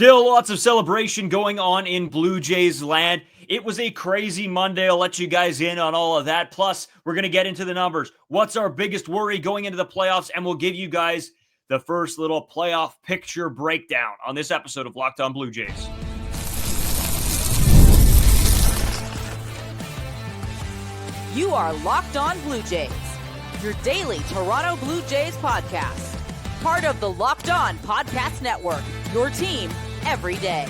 Still lots of celebration going on in Blue Jays land. It was a crazy Monday. I'll let you guys in on all of that. Plus, we're going to get into the numbers. What's our biggest worry going into the playoffs? And we'll give you guys the first little playoff picture breakdown on this episode of Locked On Blue Jays. You are Locked On Blue Jays, your daily Toronto Blue Jays podcast. Part of the Locked On Podcast Network, your team every day.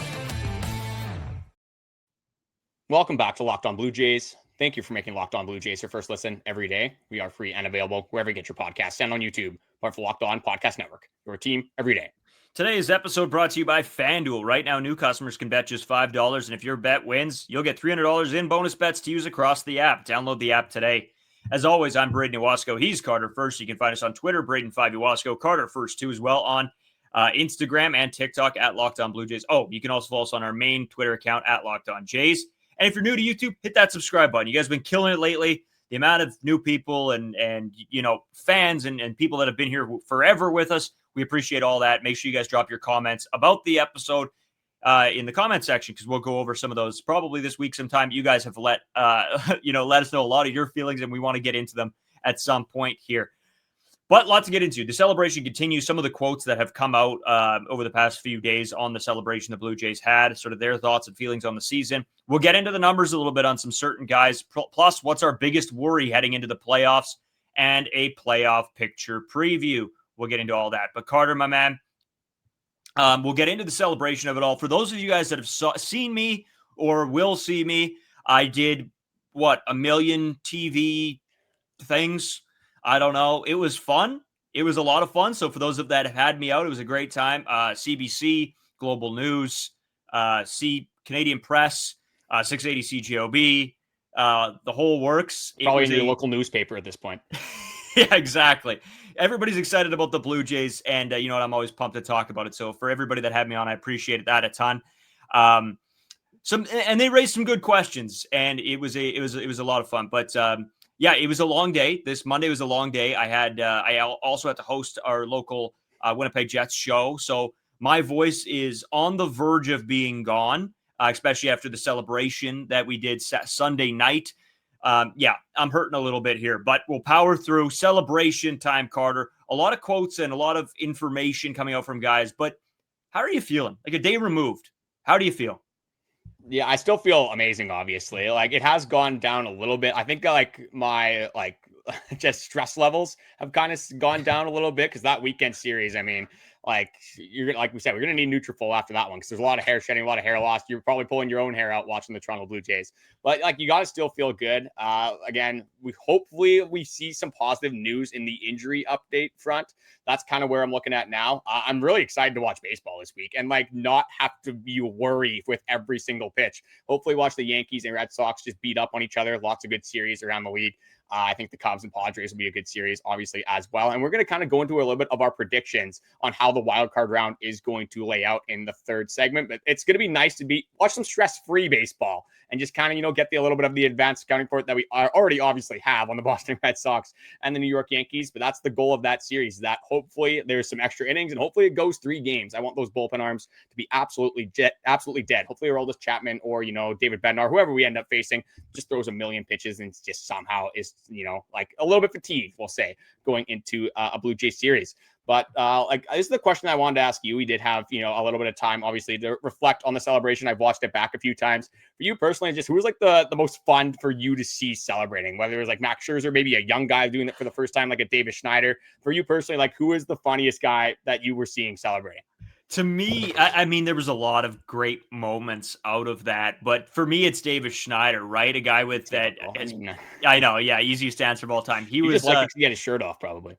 Welcome back to Locked On Blue Jays. Thank you for making Locked On Blue Jays your first listen every day. We are free and available wherever you get your podcasts and on YouTube. Part of the Locked On Podcast Network, your team every day. Today's episode brought to you by FanDuel. Right now, new customers can bet just $5, and if your bet wins, you'll get $300 in bonus bets to use across the app. Download the app today. As always, I'm Brayden Iwasko. He's Carter First. You can find us on Twitter, Brayden5 Iwasko. Carter First, too, as well on Instagram and TikTok at Locked On Blue Jays. Oh, you can also follow us on our main Twitter account at Locked On Jays. And if you're new to YouTube, hit that subscribe button. You guys have been killing it lately. The amount of new people and you know, fans and people that have been here forever with us, we appreciate all that. Make sure you guys drop your comments about the episode in the comment section, because we'll go over some of those probably this week sometime. You guys have let us know a lot of your feelings, and we want to get into them at some point here. But lots to get into. The celebration continues. Some of the quotes that have come out over the past few days on the celebration the Blue Jays had, sort of their thoughts and feelings on the season. We'll get into the numbers a little bit on some certain guys, plus what's our biggest worry heading into the playoffs, and a playoff picture preview. We'll get into all that. But Carter, my man, we'll get into the celebration of it all. For those of you guys that have seen me or will see me, I did, a million TV things? I don't know. It was fun. It was a lot of fun. So for those of that have had me out, it was a great time. CBC, Global News, Canadian Press, 680 CJOB, the whole works. Probably in your local newspaper at this point. Yeah, exactly. Everybody's excited about the Blue Jays, and you know what? I'm always pumped to talk about it. So for everybody that had me on, I appreciate that a ton. And they raised some good questions, and it was a lot of fun. But yeah, it was a long day. This Monday was a long day. I also had to host our local Winnipeg Jets show, so my voice is on the verge of being gone, especially after the celebration that we did Sunday night. Yeah, I'm hurting a little bit here, but we'll power through. Celebration time, Carter. A lot of quotes and a lot of information coming out from guys, but how are you feeling? Like a day removed, how do you feel? Yeah, I still feel amazing, obviously. Like, it has gone down a little bit. I think my just stress levels have kind of gone down a little bit, because that weekend series, I mean, like we said, we're going to need Nutrafol after that one, because there's a lot of hair shedding, a lot of hair loss. You're probably pulling your own hair out watching the Toronto Blue Jays. But you got to still feel good. Again, hopefully we see some positive news in the injury update front. That's kind of where I'm looking at now. I'm really excited to watch baseball this week and not have to be worried with every single pitch. Hopefully watch the Yankees and Red Sox just beat up on each other. Lots of good series around the league. I think the Cubs and Padres will be a good series, obviously, as well. And we're going to kind of go into a little bit of our predictions on how the wild card round is going to lay out in the third segment. But it's going to be nice to watch some stress-free baseball and just kind of, get a little bit of the advanced scouting report that we already obviously have on the Boston Red Sox and the New York Yankees. But that's the goal of that series, that hopefully there's some extra innings and hopefully it goes 3 games. I want those bullpen arms to be absolutely dead. Hopefully Aroldis Chapman or, David Bednar, whoever we end up facing, just throws a million pitches and just somehow is, a little bit fatigued, we'll say, going into a Blue Jay series. But this is the question I wanted to ask you. We did have, a little bit of time, obviously, to reflect on the celebration. I've watched it back a few times. For you personally, just who was the most fun for you to see celebrating? Whether it was Max Scherzer, maybe a young guy doing it for the first time, like a David Schneider. For you personally, who is the funniest guy that you were seeing celebrating? To me, I mean, there was a lot of great moments out of that. But for me, it's David Schneider, right? A guy with that. I know, yeah, easiest answer of all time. He was just to get his shirt off, probably.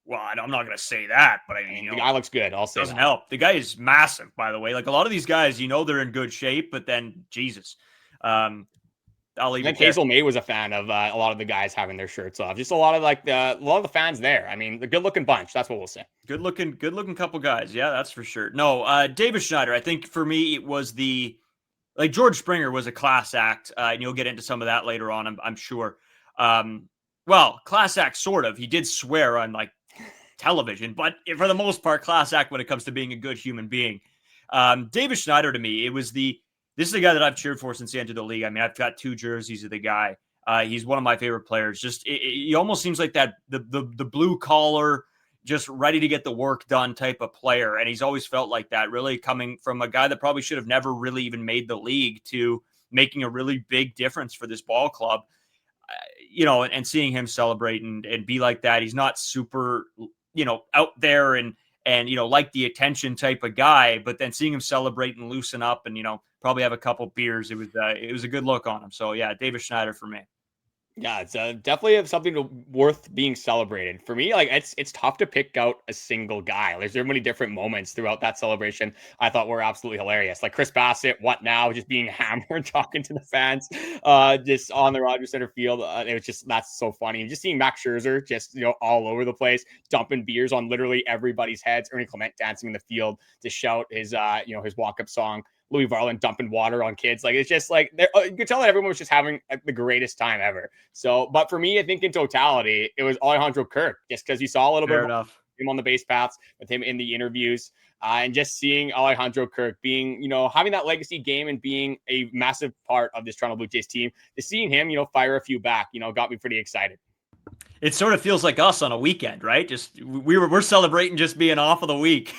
Well, I'm not going to say that, but I mean, the guy looks good. I'll say doesn't help. The guy is massive, by the way. A lot of these guys, they're in good shape, but then Jesus, I'll leave it there. Hazel May was a fan of a lot of the guys having their shirts off. Just a lot of the fans there. I mean, the good looking bunch. That's what we'll say. Good looking couple guys. Yeah, that's for sure. No, David Schneider. I think for me it was George Springer was a class act, and you'll get into some of that later on. I'm sure. Well, class act sort of. He did swear on television, but for the most part, class act when it comes to being a good human being. Davis Schneider, to me, this is the guy that I've cheered for since he entered the league. I mean, I've got 2 jerseys of the guy. He's one of my favorite players. Just he almost seems like that the blue collar, just ready to get the work done type of player. And he's always felt like that, really coming from a guy that probably should have never really even made the league to making a really big difference for this ball club. And seeing him celebrate and be like that. He's not super, out there and like the attention type of guy, but then seeing him celebrate and loosen up and, probably have a couple beers. It was a good look on him. So yeah, Davis Schneider for me. Yeah, it's definitely something worth being celebrated. For me, like it's tough to pick out a single guy. There's so many different moments throughout that celebration I thought were absolutely hilarious. Like Chris Bassitt, what now? Just being hammered, talking to the fans, just on the Rogers Center field. It was just, that's so funny. And just seeing Max Scherzer just all over the place, dumping beers on literally everybody's heads. Ernie Clement dancing in the field to shout his his walk-up song. Louis Varland dumping water on kids. Like, it's just like, you could tell that everyone was just having the greatest time ever. So, but for me, I think in totality, it was Alejandro Kirk, just because you saw a little bit of him on the base paths with him in the interviews, and just seeing Alejandro Kirk being, having that legacy game and being a massive part of this Toronto Blue Jays team, to seeing him, fire a few back, got me pretty excited. It sort of feels like us on a weekend, right? Just we're celebrating just being off of the week,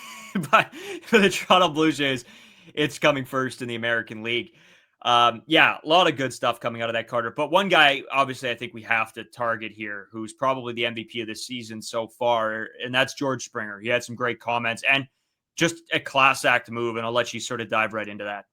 but for the Toronto Blue Jays, it's coming first in the American League. A lot of good stuff coming out of that, Carter. But one guy, obviously, I think we have to target here, who's probably the MVP of this season so far, and that's George Springer. He had some great comments and just a class act move, and I'll let you sort of dive right into that.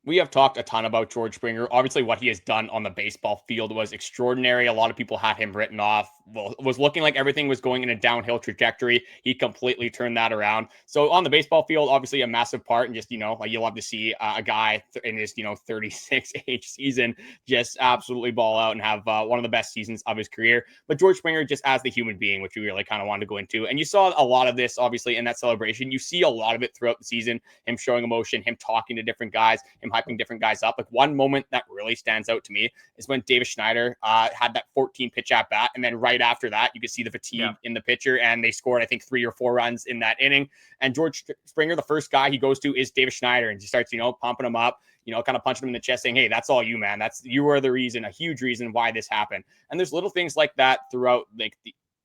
We have talked a ton about George Springer. Obviously, what he has done on the baseball field was extraordinary. A lot of people had him written off. Well, it was looking like everything was going in a downhill trajectory. He completely turned that around. So on the baseball field, obviously a massive part. And just, like you love to see a guy in his, 36 age season just absolutely ball out and have one of the best seasons of his career. But George Springer, just as the human being, which we really kind of wanted to go into. And you saw a lot of this, obviously, in that celebration. You see a lot of it throughout the season, him showing emotion, him talking to different guys, him hyping different guys up. Like, one moment that really stands out to me is when Davis Schneider had that 14 pitch at bat, and then right after that you could see the fatigue in the pitcher, and they scored I think 3 or 4 runs in that inning. And George Springer, the first guy he goes to is Davis Schneider, and he starts pumping him up, kind of punching him in the chest, saying, hey, that's all you, man. You are the reason, a huge reason why this happened. And there's little things like that throughout like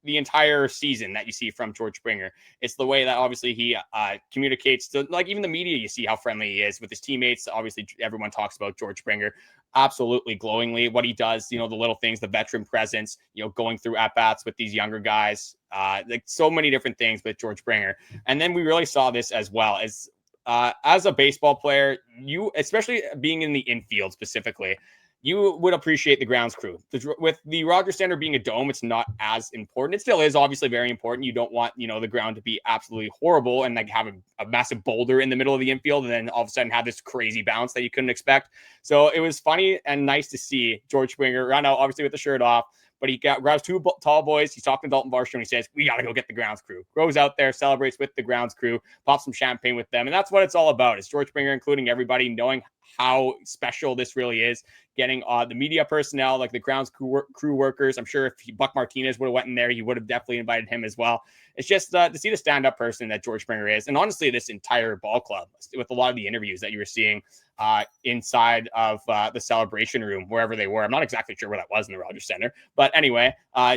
the entire season that you see from George Springer. It's the way that obviously he communicates to, like, even the media. You see how friendly he is with his teammates. Obviously, everyone talks about George Springer absolutely glowingly. What he does, the little things, the veteran presence, going through at-bats with these younger guys, like so many different things with George Springer. And then we really saw this as well as a baseball player, you, especially being in the infield specifically, you would appreciate the grounds crew. With the Rogers Center being a dome, it's not as important. It still is obviously very important. You don't want, the ground to be absolutely horrible and like have a massive boulder in the middle of the infield and then all of a sudden have this crazy bounce that you couldn't expect. So it was funny and nice to see George Springer run out, obviously with the shirt off, but he grabs 2 tall boys. He's talking to Daulton Varsho and he says, we got to go get the grounds crew. Goes out there, celebrates with the grounds crew, pops some champagne with them. And that's what it's all about. It's George Springer, including everybody, knowing how special this really is, getting the media personnel, like the grounds crew workers. I'm sure if Buck Martinez would have went in there, he would have definitely invited him as well. It's just to see the stand-up person that George Springer is. And honestly, this entire ball club, with a lot of the interviews that you were seeing inside of the celebration room, wherever they were. I'm not exactly sure where that was in the Rogers Center. But anyway,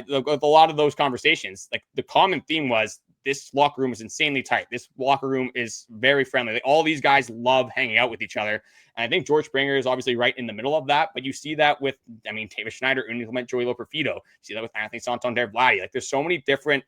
with a lot of those conversations, like the common theme was, this locker room is insanely tight. This locker room is very friendly. Like, all these guys love hanging out with each other. And I think George Springer is obviously right in the middle of that. But you see that with, Davis Schneider, Ernie Clement, Joey Loperfido. You see that with Anthony Santander, Vladimir. Like, there's so many different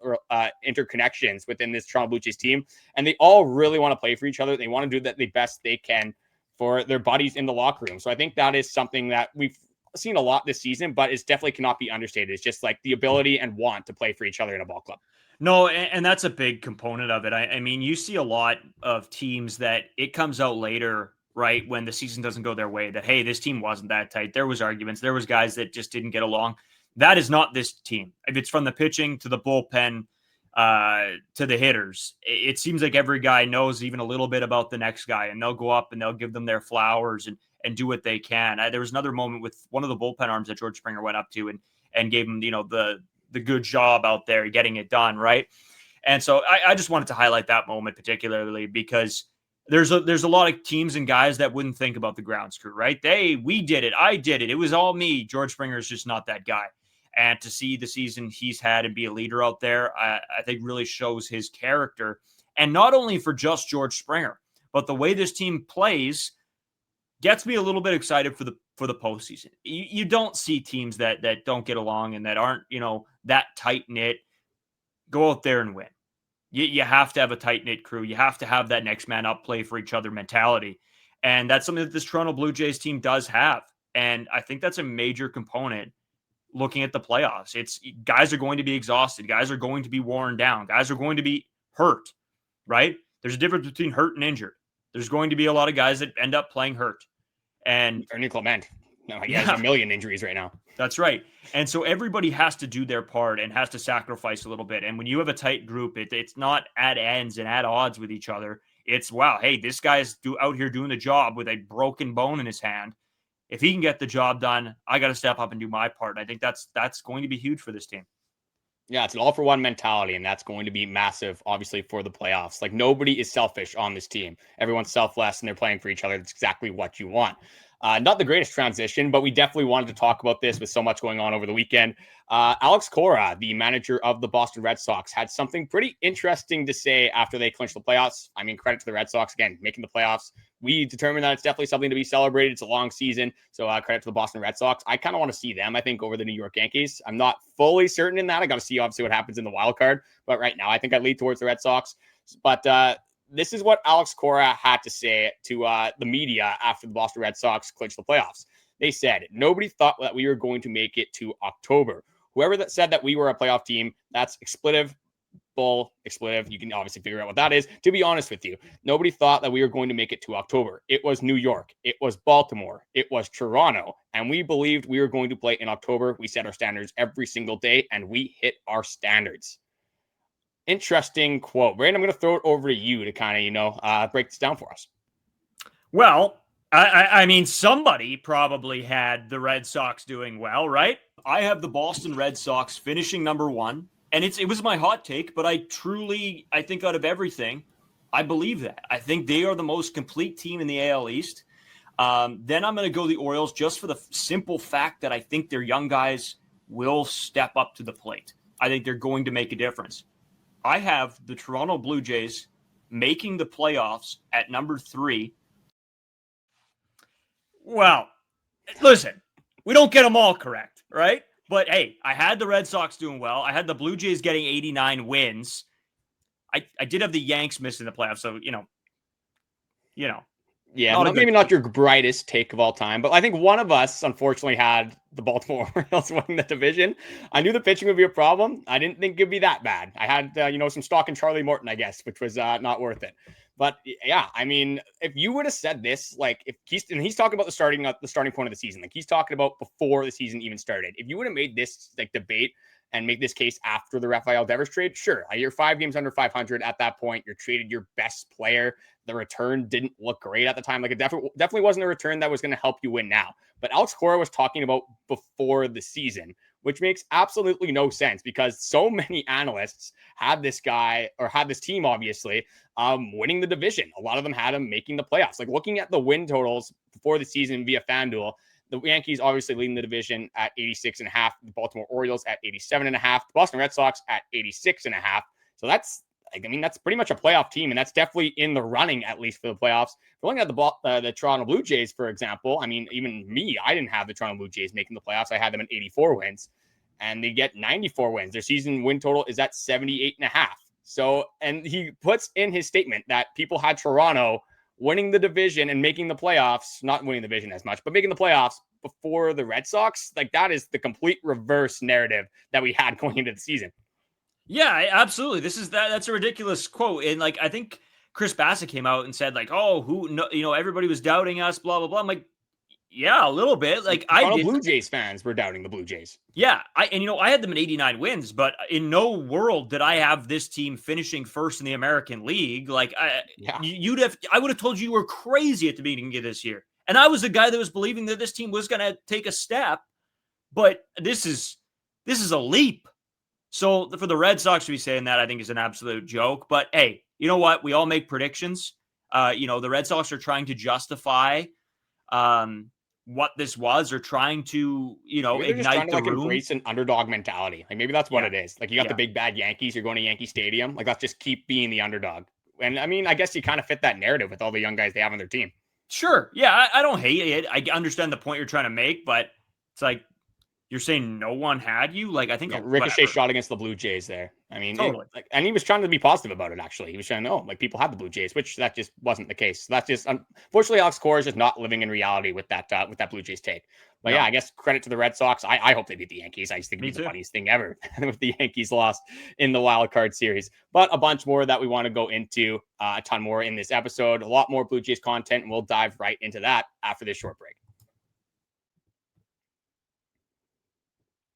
interconnections within this Toronto Blue Jays team. And they all really want to play for each other. They want to do that the best they can for their buddies in the locker room. So I think that is something that we've seen a lot this season, but it definitely cannot be understated. It's just like the ability and want to play for each other in a ball club. No, and that's a big component of it. I mean, you see a lot of teams that it comes out later, right, when the season doesn't go their way, that, hey, this team wasn't that tight. There was arguments. There was guys that just didn't get along. That is not this team. If it's from the pitching to the bullpen to the hitters, it seems like every guy knows even a little bit about the next guy, and they'll go up and they'll give them their flowers and do what they can. There was another moment with one of the bullpen arms that George Springer went up to and gave him, the good job out there getting it done, right? And so I just wanted to highlight that moment particularly because there's a lot of teams and guys that wouldn't think about the grounds crew, right? We did it. I did it. It was all me. George Springer is just not that guy. And to see the season he's had and be a leader out there, I think really shows his character. And not only for just George Springer, but the way this team plays gets me a little bit excited for the postseason. You don't see teams that don't get along and that aren't, that tight-knit go out there and win. You have to have a tight-knit crew. You have to have that next man up play for each other mentality. And that's something that this Toronto Blue Jays team does have. And I think that's a major component looking at the playoffs. It's guys are going to be exhausted. Guys are going to be worn down. Guys are going to be hurt, right? There's a difference between hurt and injured. There's going to be a lot of guys that end up playing hurt. And Ernie Clement. No, he has a million injuries right now. That's right. And so everybody has to do their part and has to sacrifice a little bit. And when you have a tight group, it's not at ends and at odds with each other. It's, wow, hey, this guy's out here doing the job with a broken bone in his hand. If he can get the job done, I got to step up and do my part. I think that's going to be huge for this team. Yeah, it's an all-for-one mentality, and that's going to be massive, obviously, for the playoffs. Like, nobody is selfish on this team. Everyone's selfless, and they're playing for each other. That's exactly what you want. Not the greatest transition, but we definitely wanted to talk about this with so much going on over the weekend. Alex Cora, the manager of the Boston Red Sox, had something pretty interesting to say after they clinched the playoffs. I mean, credit to the Red Sox, again, making the playoffs. We determined that it's definitely something to be celebrated. It's a long season, so credit to the Boston Red Sox. I kind of want to see them, I think, over the New York Yankees. I'm not fully certain in that. I got to see, obviously, what happens in the wild card, but right now I think I lead towards the Red Sox. But this is what Alex Cora had to say to the media after the Boston Red Sox clinched the playoffs. They said, nobody thought that we were going to make it to October. Whoever that said that we were a playoff team, that's expletive, bull, expletive. You can obviously figure out what that is. To be honest with you, nobody thought that we were going to make it to October. It was New York. It was Baltimore. It was Toronto. And we believed we were going to play in October. We set our standards every single day, and we hit our standards. Interesting quote. Brayden, I'm going to throw it over to you to kind of, break this down for us. Well, I mean, somebody probably had the Red Sox doing well, right? I have the Boston Red Sox finishing number one, and it was my hot take, but I think out of everything, I believe that. I think they are the most complete team in the AL East. Then I'm going to go the Orioles just for the simple fact that I think their young guys will step up to the plate. I think they're going to make a difference. I have the Toronto Blue Jays making the playoffs at number 3. Well, listen, we don't get them all correct, right? But hey, I had the Red Sox doing well. I had the Blue Jays getting 89 wins. I did have the Yanks missing the playoffs, so you know. Yeah, maybe not your brightest take of all time, but I think one of us, unfortunately, had the Baltimore Orioles winning the division. I knew the pitching would be a problem. I didn't think it'd be that bad. I had, some stock in Charlie Morton, I guess, which was not worth it. But yeah, I mean, if you would have said this, like if he's talking about the starting point of the season, like he's talking about before the season even started. If you would have made this like debate and make this case after the Rafael Devers trade, sure, you're 5 games under 500 at that point. You're traded your best player. The return didn't look great at the time. Like it definitely wasn't a return that was going to help you win now. But Alex Cora was talking about before the season, which makes absolutely no sense because so many analysts had this guy or had this team, obviously, winning the division. A lot of them had him making the playoffs. Like looking at the win totals before the season via FanDuel, the Yankees obviously leading the division at 86.5, the Baltimore Orioles at 87.5, the Boston Red Sox at 86.5. So that's pretty much a playoff team, and that's definitely in the running, at least for the playoffs. If we're looking at the Toronto Blue Jays, for example, I mean, even me, I didn't have the Toronto Blue Jays making the playoffs. I had them at 84 wins, and they get 94 wins. Their season win total is at 78.5. So, and he puts in his statement that people had Toronto winning the division and making the playoffs, not winning the division as much, but making the playoffs before the Red Sox. Like that is the complete reverse narrative that we had going into the season. Yeah, absolutely. That's a ridiculous quote. And like, I think Chris Bassitt came out and said like, everybody was doubting us, blah, blah, blah. I'm like, yeah, a little bit. Like Blue Jays fans were doubting the Blue Jays. Yeah. I had them at 89 wins, but in no world did I have this team finishing first in the American League. Like I would have told you were crazy at the beginning of this year. And I was the guy that was believing that this team was going to take a step, but this is a leap. So for the Red Sox to be saying that, I think is an absolute joke. But hey, you know what? We all make predictions. The Red Sox are trying to justify what this was, or trying to, Maybe they're just trying ignite to the like room. embrace an underdog mentality. Like maybe that's what it is. Like you got the big bad Yankees, you're going to Yankee Stadium. Like let's just keep being the underdog. And I mean, I guess you kind of fit that narrative with all the young guys they have on their team. Sure. Yeah, I don't hate it. I understand the point you're trying to make, but it's like, you're saying no one had you? Like, I think Ricochet shot against the Blue Jays there. I mean, totally. And he was trying to be positive about it, actually. He was trying to know, like, people had the Blue Jays, which that just wasn't the case. So that's just, unfortunately, Alex Cora is just not living in reality with that Blue Jays take. But yeah, I guess credit to the Red Sox. I hope they beat the Yankees. I just think it'd be the funniest thing ever with the Yankees lost in the wild card series. But a bunch more that we want to go into, a ton more in this episode, a lot more Blue Jays content, and we'll dive right into that after this short break.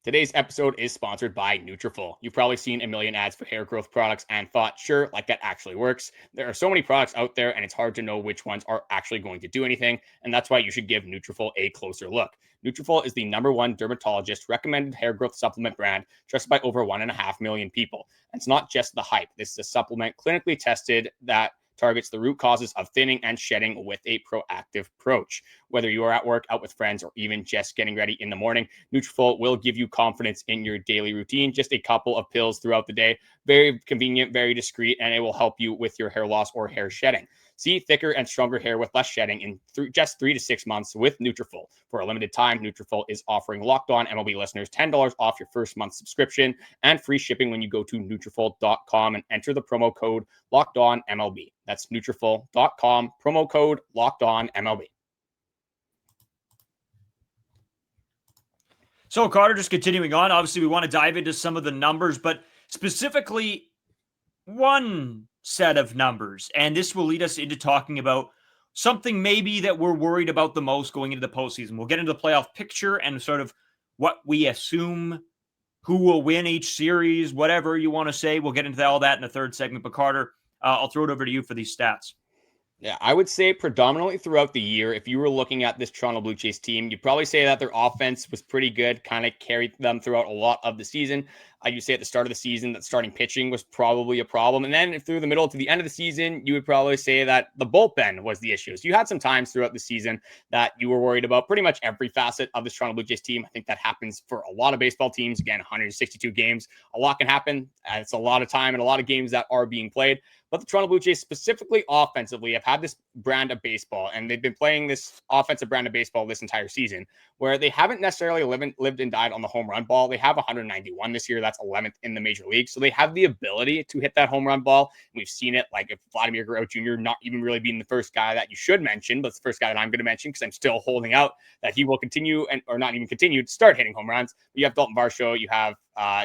Today's episode is sponsored by Nutrafol. You've probably seen a million ads for hair growth products and thought, sure, like that actually works. There are so many products out there and it's hard to know which ones are actually going to do anything. And that's why you should give Nutrafol a closer look. Nutrafol is the #1 dermatologist recommended hair growth supplement brand trusted by over 1.5 million people. And it's not just the hype. This is a supplement clinically tested that targets the root causes of thinning and shedding with a proactive approach. Whether you are at work, out with friends, or even just getting ready in the morning, Nutrafol will give you confidence in your daily routine. Just a couple of pills throughout the day. Very convenient, very discreet, and it will help you with your hair loss or hair shedding. See thicker and stronger hair with less shedding in just 3 to 6 months with Nutrafol. For a limited time, Nutrafol is offering Locked On MLB listeners $10 off your first month subscription and free shipping when you go to Nutrafol.com and enter the promo code Locked On MLB. That's Nutrafol.com, promo code Locked On MLB. So, Carter, just continuing on, obviously we want to dive into some of the numbers, but specifically one set of numbers. And this will lead us into talking about something maybe that we're worried about the most going into the postseason. We'll get into the playoff picture and sort of what we assume, who will win each series, whatever you want to say. We'll get into all that in the third segment. But Carter, I'll throw it over to you for these stats. Yeah, I would say predominantly throughout the year, if you were looking at this Toronto Blue Jays team, you'd probably say that their offense was pretty good, kind of carried them throughout a lot of the season. You say at the start of the season that starting pitching was probably a problem. And then through the middle to the end of the season, you would probably say that the bullpen was the issue. So you had some times throughout the season that you were worried about pretty much every facet of this Toronto Blue Jays team. I think that happens for a lot of baseball teams. Again, 162 games, a lot can happen. It's a lot of time and a lot of games that are being played. But the Toronto Blue Jays, specifically offensively, have had this brand of baseball, and they've been playing this offensive brand of baseball this entire season, where they haven't necessarily lived and died on the home run ball. They have 191 this year. That's 11th in the major league. So they have the ability to hit that home run ball. We've seen it, like if Vladimir Guerrero Jr. not even really being the first guy that you should mention, but it's the first guy that I'm going to mention because I'm still holding out that he will continue or not even continue to start hitting home runs. But you have Daulton Varsho. You have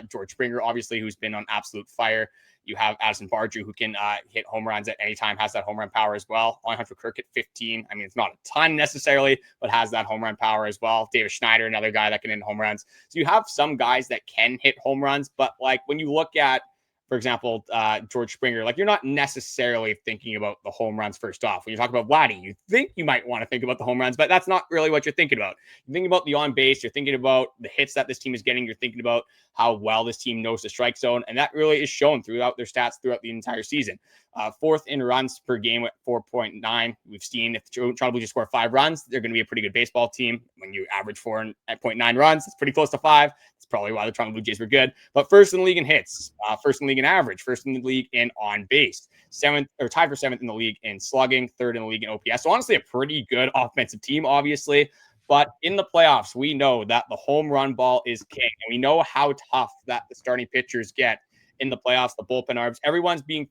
George Springer, obviously, who's been on absolute fire. You have Addison Barger, who can hit home runs at any time, has that home run power as well. Alejandro Kirk at 15. I mean, it's not a ton necessarily, but has that home run power as well. David Schneider, another guy that can hit home runs. So you have some guys that can hit home runs, but like when you look at, for example, George Springer, like you're not necessarily thinking about the home runs first off. When you talk about Vladdy, you think you might want to think about the home runs, but that's not really what you're thinking about. You're thinking about the on base. You're thinking about the hits that this team is getting. You're thinking about how well this team knows the strike zone. And that really is shown throughout their stats throughout the entire season. Fourth in runs per game at 4.9. We've seen if Toronto Blue Jays score 5 runs, they're going to be a pretty good baseball team. When you average 4.9 runs, it's pretty close to 5. It's probably why the Toronto Blue Jays were good. But first in the league in hits, first in the league in average, first in the league in on base, tied for 7th in the league in slugging, 3rd in the league in OPS. So honestly, a pretty good offensive team, obviously. But in the playoffs, we know that the home run ball is king. And we know how tough that the starting pitchers get in the playoffs, the bullpen arms.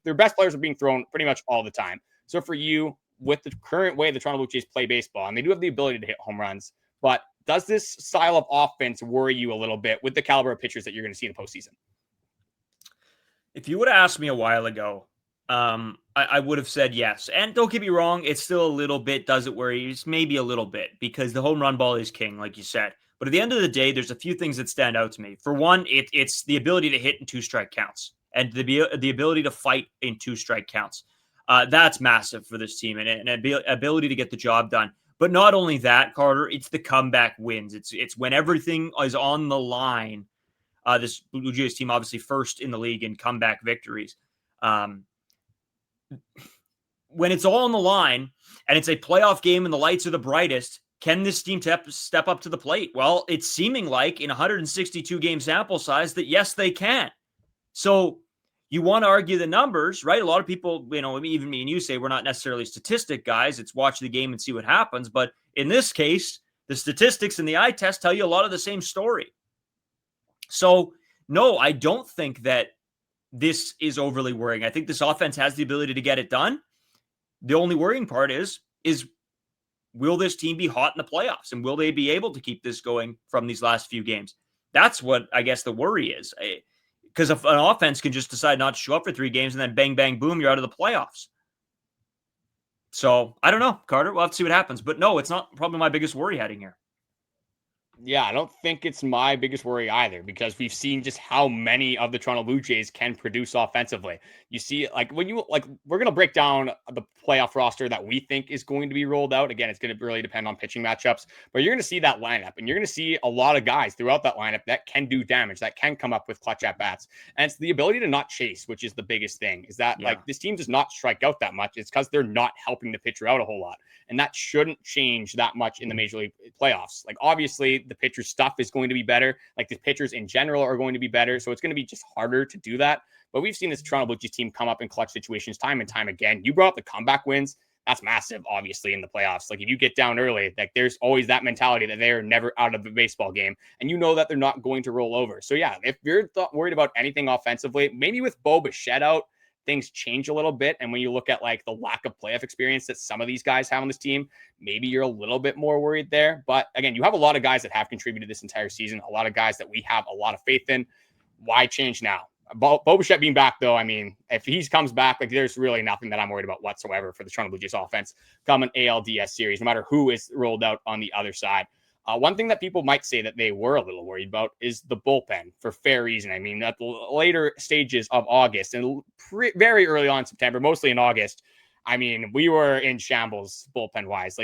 Their best players are being thrown pretty much all the time. So for you, with the current way the Toronto Blue Jays play baseball, and they do have the ability to hit home runs, but does this style of offense worry you a little bit with the caliber of pitchers that you're going to see in the postseason? If you would have asked me a while ago, I would have said yes. And don't get me wrong, it's still a little bit, does it worry you? It's maybe a little bit, because the home run ball is king, like you said. But at the end of the day, there's a few things that stand out to me. For one, it's the ability to hit in 2 strike counts and the ability to fight in 2 strike counts. That's massive for this team, and ability to get the job done. But not only that, Carter, it's the comeback wins. It's when everything is on the line. This Blue Jays team, obviously first in the league in comeback victories. when it's all on the line and it's a playoff game and the lights are the brightest, can this team step up to the plate? Well, it's seeming like in 162 game sample size that yes, they can. So you want to argue the numbers, right? A lot of people, even me and you say we're not necessarily statistic guys. It's watch the game and see what happens. But in this case, the statistics and the eye test tell you a lot of the same story. So no, I don't think that this is overly worrying. I think this offense has the ability to get it done. The only worrying part is will this team be hot in the playoffs? And will they be able to keep this going from these last few games? That's what I guess the worry is. Because if an offense can just decide not to show up for 3 games and then bang, bang, boom, you're out of the playoffs. So I don't know, Carter. We'll have to see what happens. But no, it's not probably my biggest worry heading here. Yeah, I don't think it's my biggest worry either, because we've seen just how many of the Toronto Blue Jays can produce offensively. You see, we're going to break down the playoff roster that we think is going to be rolled out. Again, it's going to really depend on pitching matchups, but you're going to see that lineup, and you're going to see a lot of guys throughout that lineup that can do damage, that can come up with clutch at bats. And it's the ability to not chase, which is the biggest thing, is that this team does not strike out that much. It's because they're not helping the pitcher out a whole lot. And that shouldn't change that much in the Major League playoffs. Like, obviously, the pitcher stuff is going to be better. Like, the pitchers in general are going to be better. So it's going to be just harder to do that. But we've seen this Toronto Blue Jays team come up in clutch situations time and time again. You brought up the comeback wins. That's massive, obviously, in the playoffs. Like, if you get down early, like, there's always that mentality that they're never out of the baseball game. And you know that they're not going to roll over. So, yeah, if you're worried about anything offensively, maybe with Bichette out, things change a little bit. And when you look at like the lack of playoff experience that some of these guys have on this team, maybe you're a little bit more worried there. But again, you have a lot of guys that have contributed this entire season, a lot of guys that we have a lot of faith in. Why change now? Bichette being back, though, I mean, if he comes back, like, there's really nothing that I'm worried about whatsoever for the Toronto Blue Jays offense come an ALDS series, no matter who is rolled out on the other side. One thing that people might say that they were a little worried about is the bullpen, for fair reason. I mean, at the later stages of August and very early on in September, mostly in August, I mean, we were in shambles bullpen-wise.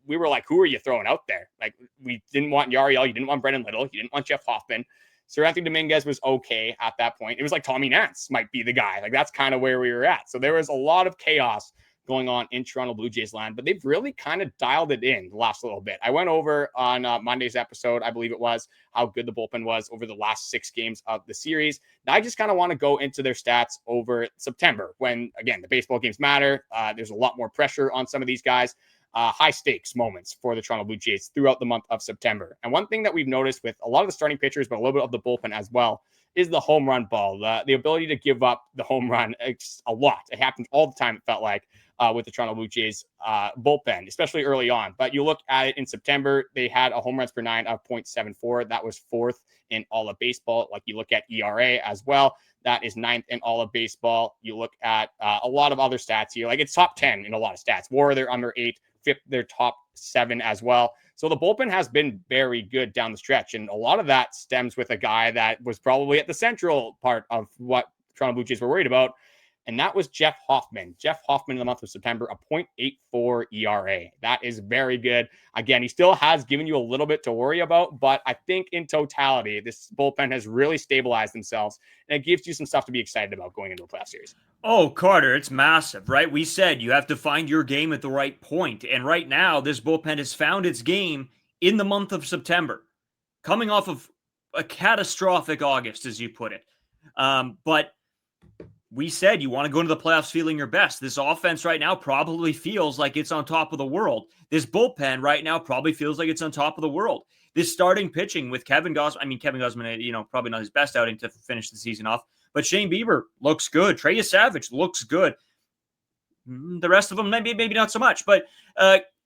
We were like, who are you throwing out there? Like, we didn't want Yariel. You didn't want Brayden Little. You didn't want Jeff Hoffman. Sir Anthony Dominguez was okay at that point. It was like Tommy Nance might be the guy. Like, that's kind of where we were at. So there was a lot of chaos going on in Toronto Blue Jays land, but they've really kind of dialed it in the last little bit. I went over on Monday's episode, I believe it was, how good the bullpen was over the last 6 games of the series. Now I just kind of want to go into their stats over September when, again, the baseball games matter. There's a lot more pressure on some of these guys. High stakes moments for the Toronto Blue Jays throughout the month of September. And one thing that we've noticed with a lot of the starting pitchers, but a little bit of the bullpen as well, is the home run ball, the ability to give up the home run. It's a lot. It happens all the time, it felt like, with the Toronto Blue Jays bullpen, especially early on. But you look at it in September, they had a home runs per 9 of 0.74. That was 4th in all of baseball. Like, you look at ERA as well, that is 9th in all of baseball. You look at a lot of other stats here. Like, it's top 10 in a lot of stats. WAR, they're under 8. 5th, they're top 7 as well. So the bullpen has been very good down the stretch. And a lot of that stems with a guy that was probably at the central part of what Toronto Blue Jays were worried about. And that was Jeff Hoffman. Jeff Hoffman in the month of September, a 0.84 ERA. That is very good. Again, he still has given you a little bit to worry about, but I think in totality, this bullpen has really stabilized themselves, and it gives you some stuff to be excited about going into a playoff series. Oh, Carter, it's massive, right? We said you have to find your game at the right point. And right now, this bullpen has found its game in the month of September, coming off of a catastrophic August, as you put it. But we said you want to go into the playoffs feeling your best. This offense right now probably feels like it's on top of the world. This bullpen right now probably feels like it's on top of the world. This starting pitching with Kevin Gausman, probably not his best outing to finish the season off, but Shane Bieber looks good. Trey Savage looks good. The rest of them, maybe not so much, but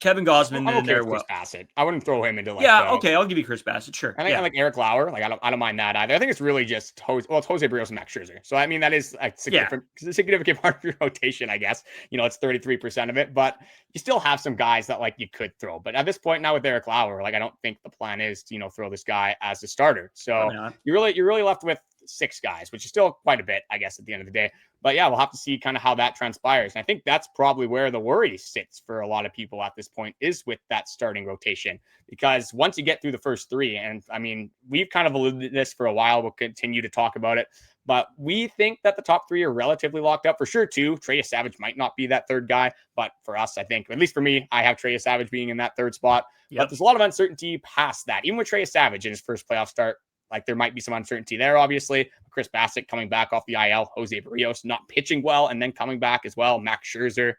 Kevin Gausman I'm okay with Chris Bassitt. I wouldn't throw him into okay, I'll give you Chris Bassitt, sure. I like Eric Lauer. Like, I don't mind that either. I think it's really just it's Jose Berrios and Max Scherzer. So I mean, that is a significant part of your rotation, I guess. It's 33% of it, but you still have some guys that like you could throw. But at this point now with Eric Lauer, like, I don't think the plan is to throw this guy as a starter. So you're really left with 6 guys, which is still quite a bit, I guess, at the end of the day. But yeah, we'll have to see kind of how that transpires. And I think that's probably where the worry sits for a lot of people at this point, is with that starting rotation. Because once you get through the first 3, and I mean, we've kind of alluded to this for a while, we'll continue to talk about it, but we think that the top 3 are relatively locked up. For sure, 2, Trey Savage might not be that 3rd guy, but for us, I think, at least for me, I have Trey Savage being in that 3rd spot. But there's a lot of uncertainty past that. Even with Trey Savage in his first playoff start, like, there might be some uncertainty there, obviously. Chris Bassitt coming back off the IL, Jose Berrios not pitching well and then coming back as well, Max Scherzer,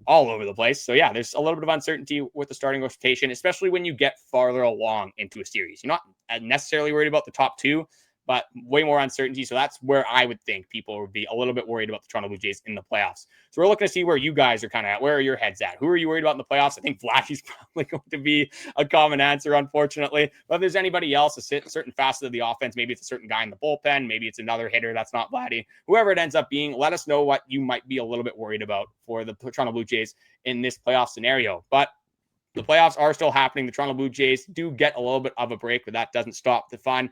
all over the place. So yeah, there's a little bit of uncertainty with the starting rotation, especially when you get farther along into a series. You're not necessarily worried about the top 2, but way more uncertainty. So that's where I would think people would be a little bit worried about the Toronto Blue Jays in the playoffs. So we're looking to see where you guys are kind of at. Where are your heads at? Who are you worried about in the playoffs? I think Vladdy's probably going to be a common answer, unfortunately. But if there's anybody else, a certain facet of the offense, maybe it's a certain guy in the bullpen, maybe it's another hitter that's not Vladdy, whoever it ends up being, let us know what you might be a little bit worried about for the Toronto Blue Jays in this playoff scenario. But the playoffs are still happening. The Toronto Blue Jays do get a little bit of a break, but that doesn't stop the fun.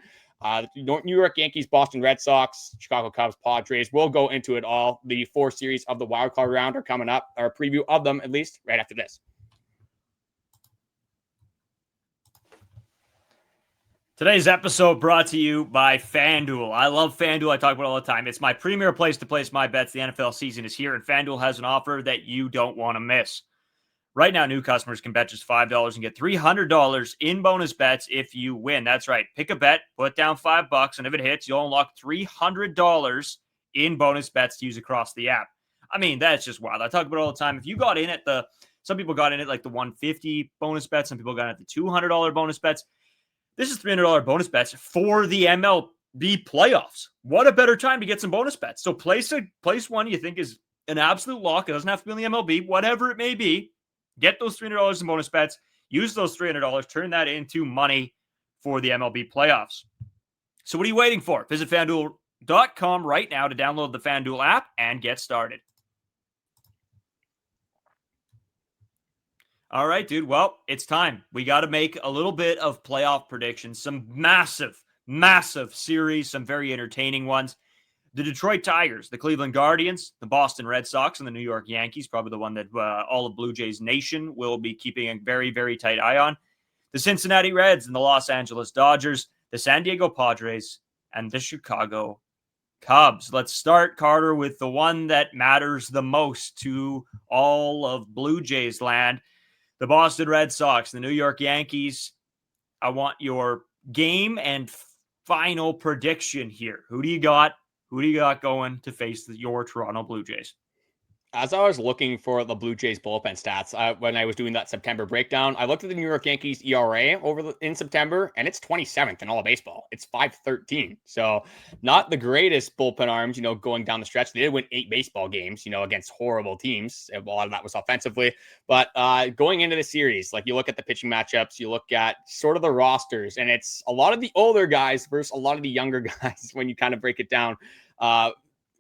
New York Yankees, Boston Red Sox, Chicago Cubs, Padres. We'll go into it all. The 4 series of the wildcard round are coming up, or a preview of them at least, right after this. Today's episode brought to you by FanDuel. I love FanDuel. I talk about it all the time. It's my premier place to place my bets. The NFL season is here, and FanDuel has an offer that you don't want to miss. Right now, new customers can bet just $5 and get $300 in bonus bets if you win. That's right. Pick a bet, put down $5, and if it hits, you'll unlock $300 in bonus bets to use across the app. I mean, that's just wild. I talk about it all the time. If you got in at some people got in at like the $150 bonus bets, some people got in at the $200 bonus bets. This is $300 bonus bets for the MLB playoffs. What a better time to get some bonus bets. So place one you think is an absolute lock. It doesn't have to be in the MLB, whatever it may be. Get those $300 in bonus bets. Use those $300. Turn that into money for the MLB playoffs. So what are you waiting for? Visit FanDuel.com right now to download the FanDuel app and get started. All right, dude. Well, it's time. We got to make a little bit of playoff predictions. Some massive, massive series. Some very entertaining ones. The Detroit Tigers, the Cleveland Guardians, the Boston Red Sox, and the New York Yankees, probably the one that all of Blue Jays Nation will be keeping a very, very tight eye on. The Cincinnati Reds and the Los Angeles Dodgers, the San Diego Padres, and the Chicago Cubs. Let's start, Carter, with the one that matters the most to all of Blue Jays land, the Boston Red Sox, the New York Yankees. I want your game and final prediction here. Who do you got? Who do you got going to face your Toronto Blue Jays? As I was looking for the Blue Jays bullpen stats, when I was doing that September breakdown, I looked at the New York Yankees ERA in September, and it's 27th in all of baseball. It's 5.13. So not the greatest bullpen arms, going down the stretch. They did win 8 baseball games, against horrible teams. A lot of that was offensively. But going into the series, like you look at the pitching matchups, you look at sort of the rosters, and it's a lot of the older guys versus a lot of the younger guys when you kind of break it down.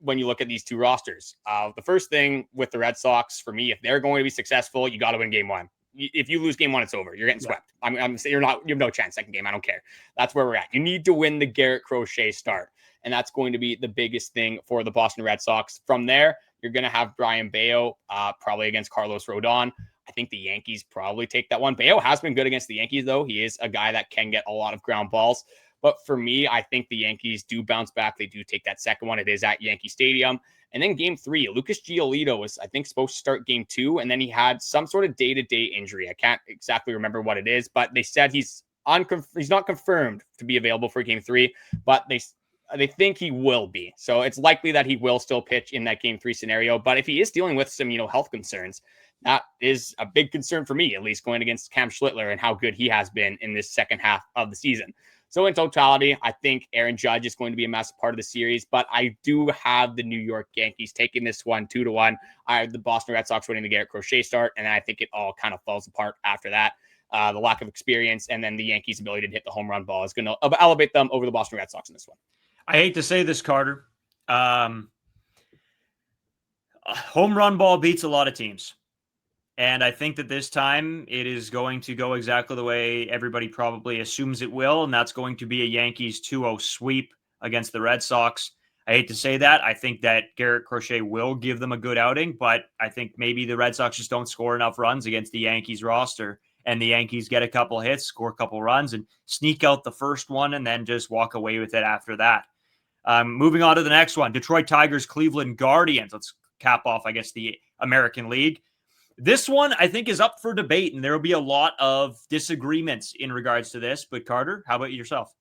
When you look at these two rosters, the first thing with the Red Sox, for me, if they're going to be successful, you got to win game 1. If you lose game 1, it's over. You're getting swept. I'm saying you have no chance second game. I don't care. That's where we're at. You need to win the Garrett Crochet start. And that's going to be the biggest thing for the Boston Red Sox. From there, you're going to have Brian Bayo, probably against Carlos Rodon. I think the Yankees probably take that one. Bayo has been good against the Yankees, though. He is a guy that can get a lot of ground balls. But for me, I think the Yankees do bounce back. They do take that second one. It is at Yankee Stadium. And then game 3, Lucas Giolito was, I think, supposed to start game 2. And then he had some sort of day-to-day injury. I can't exactly remember what it is, but they said he's not confirmed to be available for game 3, but they think he will be. So it's likely that he will still pitch in that game 3 scenario. But if he is dealing with some, health concerns, that is a big concern for me, at least going against Cam Schlittler and how good he has been in this second half of the season. So in totality, I think Aaron Judge is going to be a massive part of the series, but I do have the New York Yankees taking this one 2-1. I have the Boston Red Sox winning the Garrett Crochet start, and I think it all kind of falls apart after that. The lack of experience, and then the Yankees' ability to hit the home run ball is going to elevate them over the Boston Red Sox in this one. I hate to say this, Carter. Home run ball beats a lot of teams. And I think that this time it is going to go exactly the way everybody probably assumes it will, and that's going to be a Yankees 2-0 sweep against the Red Sox. I hate to say that. I think that Garrett Crochet will give them a good outing, but I think maybe the Red Sox just don't score enough runs against the Yankees roster, and the Yankees get a couple hits, score a couple runs, and sneak out the first one and then just walk away with it after that. Moving on to the next one, Detroit Tigers, Cleveland Guardians. Let's cap off, I guess, the American League. This one, I think, is up for debate, and there will be a lot of disagreements in regards to this. But Carter, how about yourself?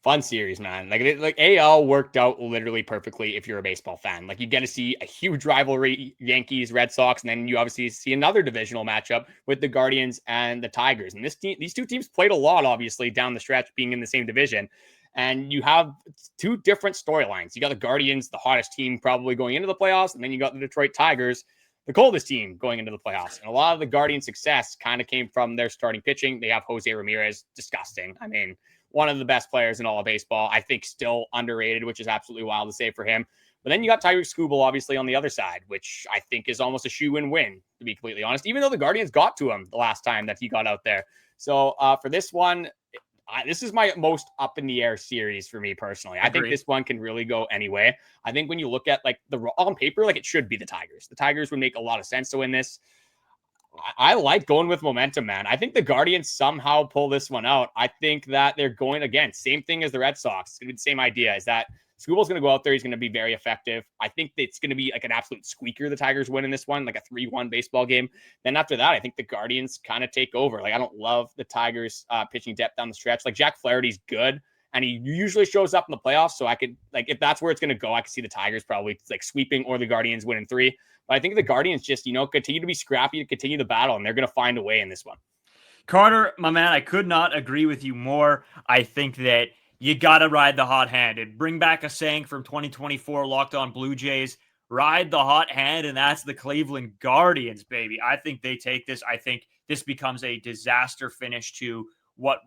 Fun series, man. Like AL worked out literally perfectly if you're a baseball fan. Like you get to see a huge rivalry, Yankees, Red Sox, and then you obviously see another divisional matchup with the Guardians and the Tigers. And these two teams played a lot, obviously, down the stretch, being in the same division. And you have two different storylines. You got the Guardians, the hottest team probably going into the playoffs, and then you got the Detroit Tigers, the coldest team going into the playoffs. And a lot of the Guardians' success kind of came from their starting pitching. They have Jose Ramirez, disgusting. I mean, one of the best players in all of baseball. I think still underrated, which is absolutely wild to say for him. But then you got Tyreek Skubal, obviously, on the other side, which I think is almost a shoe-in win, to be completely honest, even though the Guardians got to him the last time that he got out there. So for this one, this is my most up-in-the-air series for me personally. I think this one can really go anyway. I think when you look at like on paper, like it should be the Tigers. The Tigers would make a lot of sense to win this. I like going with momentum, man. I think the Guardians somehow pull this one out. I think that they're going, again, same thing as the Red Sox. It's going to be the same idea, is that Skubal's going to go out there. He's going to be very effective. I think it's going to be like an absolute squeaker. The Tigers win in this one, like a 3-1 baseball game. Then after that, I think the Guardians kind of take over. Like, I don't love the Tigers pitching depth down the stretch. Like, Jack Flaherty's good, and he usually shows up in the playoffs. So I could, like, if that's where it's going to go, I could see the Tigers probably like sweeping or the Guardians winning 3. But I think the Guardians just, continue to be scrappy, to continue the battle, and they're going to find a way in this one. Carter, my man, I could not agree with you more. I think that you got to ride the hot hand and bring back a saying from 2024 Locked On Blue Jays, ride the hot hand, and that's the Cleveland Guardians, baby. I think they take this. I think this becomes a disaster finish to what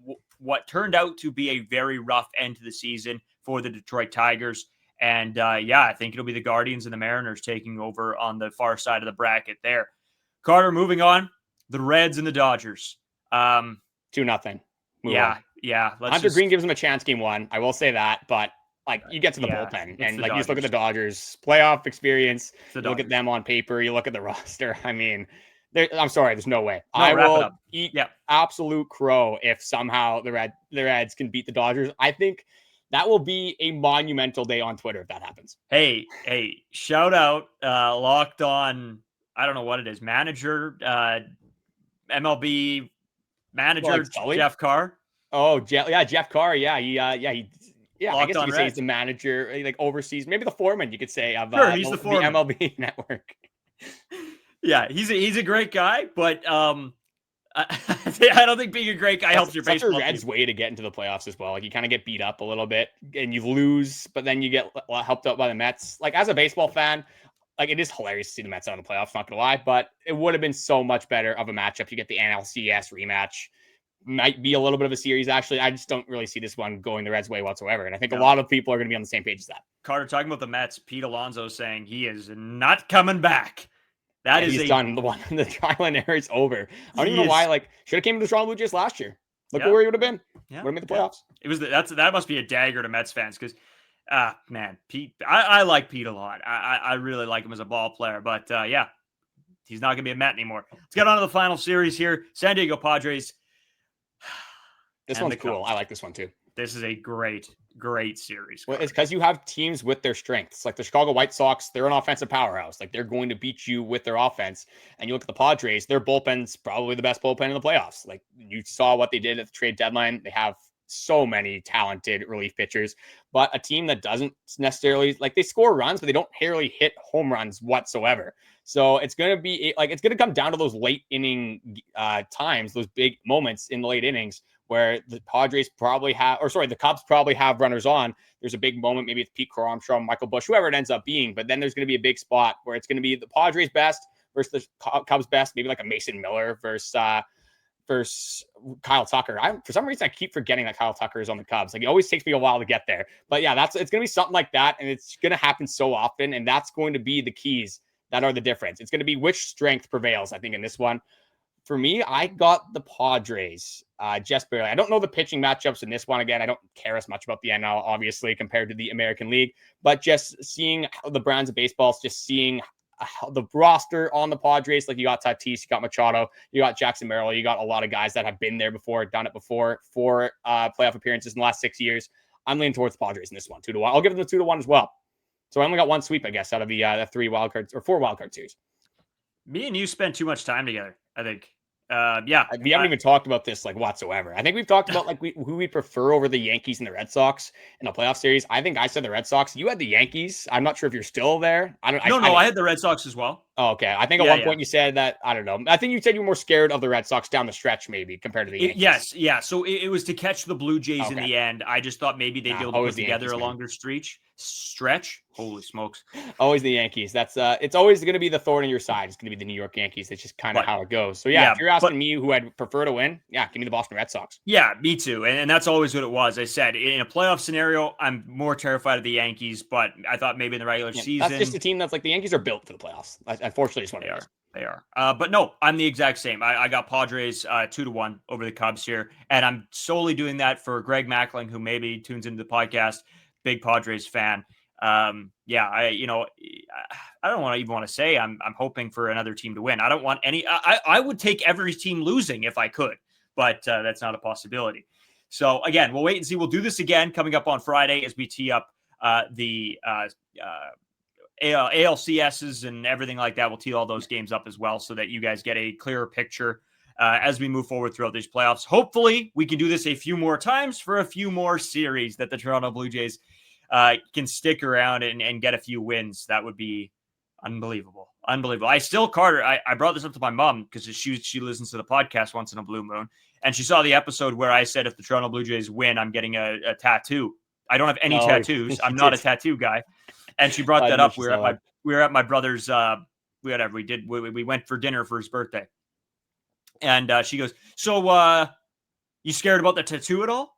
turned out to be a very rough end to the season for the Detroit Tigers. And I think it'll be the Guardians and the Mariners taking over on the far side of the bracket there. Carter, moving on, the Reds and the Dodgers. 2-0. Yeah. Hunter Green gives them a chance game 1. I will say that, but like you get to the bullpen and like you just look at the Dodgers playoff experience, you look at them on paper, you look at the roster. I mean, I'm sorry, there's no way. I will eat absolute crow if somehow the Reds can beat the Dodgers. I think that will be a monumental day on Twitter if that happens. Hey, shout out Locked On, I don't know what it is, manager, MLB manager, Jeff Carr. Oh, Jeff Carr. Yeah, I guess you could say he's the manager, he like oversees, maybe the foreman, you could say, of he's the foreman. The MLB network. Yeah, he's a great guy, but I don't think being a great guy helps your baseball team. Such a Reds way to get into the playoffs as well. Like you kind of get beat up a little bit and you lose, but then you get helped out by the Mets. Like as a baseball fan, like it is hilarious to see the Mets out in the playoffs, not gonna lie, but it would have been so much better of a matchup. You get the NLCS rematch. Might be a little bit of a series, actually. I just don't really see this one going the Reds' way whatsoever. And I think a lot of people are going to be on the same page as that. Carter, talking about the Mets, Pete Alonso saying he is not coming back. He's done. The trial and error is over. I don't even know why. Like, should have came to the Toronto Blue Jays last year. Look where he would have been. Yeah. Would have made the playoffs. It was that must be a dagger to Mets fans because, man, Pete. I like Pete a lot. I really like him as a ball player. But he's not going to be a Met anymore. Let's get on to the final series here. San Diego Padres. This one's cool. I like this one too. This is a great series. Well, it's because you have teams with their strengths. Like the Chicago White Sox, they're an offensive powerhouse. Like they're going to beat you with their offense. And you look at the Padres, their bullpen's probably the best bullpen in the playoffs. Like you saw what they did at the trade deadline. They have so many talented relief pitchers, but a team that doesn't necessarily, like, they score runs, but they don't really hit home runs whatsoever. So it's going to be it's going to come down to those late inning times, those big moments in the late innings where the Padres probably have, the Cubs probably have runners on. There's a big moment. Maybe it's Pete Crow, Armstrong, Michael Busch, whoever it ends up being, but then there's going to be a big spot where it's going to be the Padres best versus the Cubs best, maybe like a Mason Miller versus Kyle Tucker. For some reason, I keep forgetting that Kyle Tucker is on the Cubs. Like, it always takes me a while to get there. But yeah, it's going to be something like that, and it's going to happen so often, and that's going to be the keys that are the difference. It's going to be which strength prevails, I think, in this one. For me, I got the Padres just barely. I don't know the pitching matchups in this one. Again, I don't care as much about the NL, obviously, compared to the American League. But just seeing how the brands of baseball, just seeing how the roster on the Padres, like you got Tatis, you got Machado, you got Jackson Merrill, you got a lot of guys that have been there before, done it before for playoff appearances in the last 6 years. I'm leaning towards the Padres in this one, 2-1. I'll give them the 2-1 as well. So I only got one sweep, I guess, out of the 3 wildcards or 4 wildcard series. Me and you spent too much time together, I think. We haven't even talked about this like whatsoever. I think we've talked about like who we prefer over the Yankees and the Red Sox in a playoff series. I think I said the Red Sox. You had the Yankees. I'm not sure if you're still there. I had the Red Sox as well. Oh, okay. I think at one point you said that, I don't know. I think you said you were more scared of the Red Sox down the stretch, maybe, compared to the Yankees. Yes, yeah. So it was to catch the Blue Jays in the end. I just thought maybe they'd be able to put together a longer stretch. Holy smokes. Always the Yankees. That's it's always going to be the thorn in your side. It's going to be the New York Yankees. It's just kind of how it goes. So if you're asking me who I'd prefer to win, give me the Boston Red Sox. Yeah, me too. And that's always what it was. I said in a playoff scenario, I'm more terrified of the Yankees, but I thought maybe in the regular season. That's just a team that's like the Yankees are built for the playoffs. Unfortunately, it's one of those. They are. But no, I'm the exact same. I got Padres 2-1 over the Cubs here. And I'm solely doing that for Greg Mackling, who maybe tunes into the podcast. Big Padres fan. I don't want to say I'm hoping for another team to win. I don't want any. I would take every team losing if I could, but that's not a possibility. So again, we'll wait and see. We'll do this again coming up on Friday as we tee up the ALCSs and everything like that. We'll tee all those games up as well so that you guys get a clearer picture as we move forward throughout these playoffs. Hopefully we can do this a few more times for a few more series that the Toronto Blue Jays can stick around and get a few wins. That would be unbelievable. I still, Carter, I brought this up to my mom because she listens to the podcast once in a blue moon, and she saw the episode where I said if the Toronto Blue Jays win, I'm getting a tattoo. I don't have any tattoos. I'm not a tattoo guy. And she brought that up. We were at my brother's. We went for dinner for his birthday, and she goes, "So, you scared about the tattoo at all?"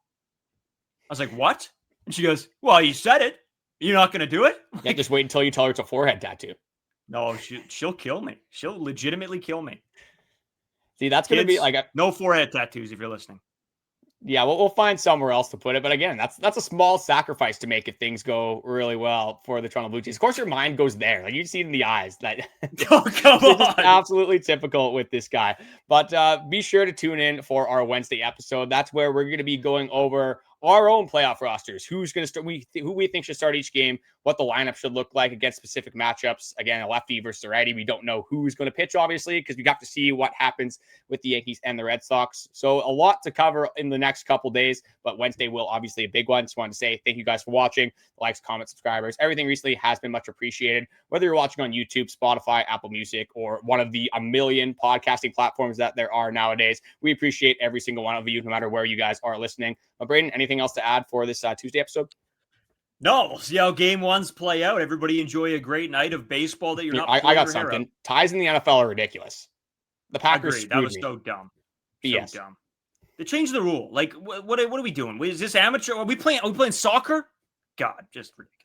I was like, "What?" And she goes, "Well, you said it. You're not going to do it." Yeah, just wait until you tell her it's a forehead tattoo. No, she'll kill me. She'll legitimately kill me. See, that's going to be like no forehead tattoos if you're listening. Yeah, we'll find somewhere else to put it. But again, that's a small sacrifice to make if things go really well for the Toronto Blue Jays. Of course, your mind goes there. Like you see it in the eyes. That oh, come on. Absolutely typical with this guy. But be sure to tune in for our Wednesday episode. That's where we're going to be going over our own playoff rosters. Who's going to start? Who we think should start each game. What the lineup should look like against specific matchups. Again, a lefty versus a righty. We don't know who's going to pitch, obviously, because we got to see what happens with the Yankees and the Red Sox. So a lot to cover in the next couple days, but Wednesday will obviously a big one. Just wanted to say thank you guys for watching. Likes, comments, subscribers. Everything recently has been much appreciated. Whether you're watching on YouTube, Spotify, Apple Music, or one of the a million podcasting platforms that there are nowadays, we appreciate every single one of you, no matter where you guys are listening. But Brayden, anything else to add for this Tuesday episode? No, we'll see how game ones play out. Everybody enjoy a great night of baseball that you're not. I got something. Ties in the NFL are ridiculous. The Packers. That was so dumb. BS. So dumb. They changed the rule. Like, what are we doing? Is this amateur? Are we playing soccer? God, just ridiculous.